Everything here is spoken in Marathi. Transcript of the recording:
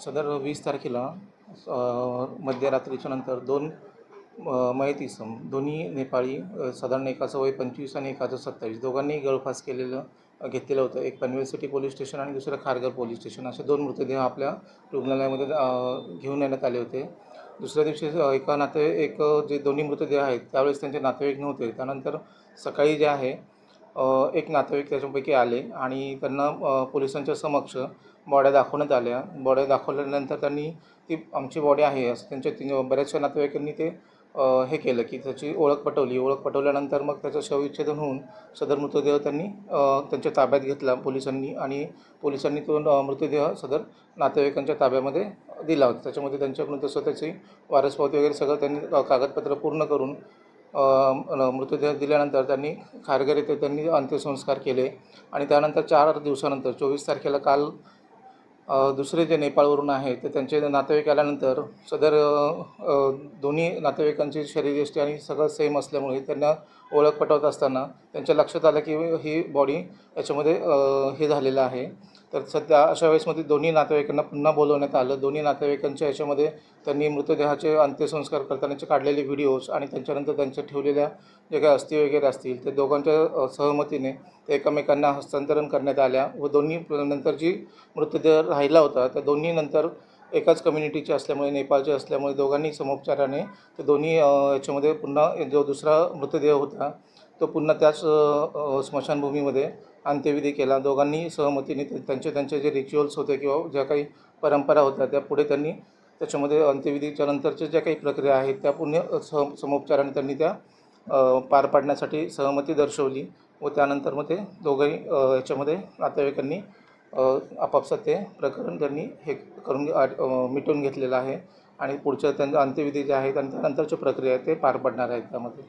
सदर 20 तारखेला मध्यरात्रीच्या नंतर दोन मयत इसम, दोन्ही नेपाळी, साधारण एकाचं वय 25 आणि एकाचं 27, दोघांनी गळफास घेतलेलं होतं. एक पनवेल सिटी पोलीस स्टेशन आणि दुसरं खारघर पोलीस स्टेशन, असे दोन मृतदेह आपल्या रुग्णालयामध्ये घेऊन येण्यात आले होते. दुसऱ्या दिवशी एक जे दोन्ही मृतदेह आहेत त्यावेळेस त्यांचे नातेवाईक नव्हते. त्यानंतर सकाळी जे आहे एक नातेवाईक त्याच्यापैकी आले आणि त्यांना पोलिसांच्या समक्ष बॉड्या दाखवण्यात आल्या. बॉड्या दाखवल्यानंतर त्यांनी ती आमची बॉडी आहे असं त्यांच्या बऱ्याचशा नातेवाईकांनी ते हे केलं की त्याची ओळख पटवल्यानंतर मग त्याचं शवविच्छेदन होऊन सदर मृतदेह त्यांनी त्यांच्या ताब्यात घेतला पोलिसांनी, आणि पोलिसांनी तो मृतदेह सदर नातेवाईकांच्या ताब्यामध्ये दिला होता. त्याच्यामध्ये त्यांच्याकडून तसं त्याची वारसपावती वगैरे सगळं त्यांनी कागदपत्र पूर्ण करून मृतदेह दिल्यानंतर त्यांनी खारघर येथे त्यांनी अंत्यसंस्कार केले. आणि त्यानंतर 4 दिवसानंतर 24 तारखेला काल दुसरे जे नेपाळवरून आहे तर त्यांचे नातेवाईक आल्यानंतर सदर दोन्ही नातेवाईकांची शरीरयष्टी आणि सगळं सेम असल्यामुळे त्यांना ओळख पटवत असताना त्यांच्या लक्षात आलं की ही बॉडी याच्यामध्ये हे झालेलं आहे. तर सध्या अशा वेळेसमध्ये दोन्ही नातेवाईकांना पुन्हा बोलवण्यात आलं. दोन्ही नातेवाईकांच्या याच्यामध्ये त्यांनी मृतदेहाचे अंत्यसंस्कार करतानाचे काढलेले व्हिडिओज आणि त्याच्यानंतर त्यांच्या ठेवलेल्या जे काही अस्थी वगैरे असतील ते दोघांच्या सहमतीने ते एकमेकांना हस्तांतरण करण्यात आल्या. व दोन्ही नंतर जी मृतदेह राहिला होता त्या दोन्ही नंतर एकाच कम्युनिटीचे असल्यामुळे, नेपाळचे असल्यामुळे दोघांनी समोपचाराने ते दोन्ही याच्यामध्ये पुन्हा जो दुसरा मृतदेह होता तो पुन्हा त्याच स्मशानभूमीमध्ये अंत्यविधी केला. दोघांनी सहमतीने त्यांचे जे रिच्युअल्स होते किंवा ज्या काही परंपरा होत्या त्या पुढे त्यांनी त्याच्यामध्ये अंत्यविधीच्या नंतरच्या ज्या काही प्रक्रिया आहेत त्या पुन्हा समोपचाराने त्यांनी त्या पार पाडण्यासाठी सहमती दर्शवली. व त्यानंतर मग ते दोघंही याच्यामध्ये नातेवाईकांनी आपापसात ते प्रकरण त्यांनी हे करून मिटवून घेतलेलं आहे आणि पुढच्या त्यांच्या अंत्यविधी जे आहेत आणि त्यानंतरच्या प्रक्रिया ते पार पडणार आहेत त्यामध्ये.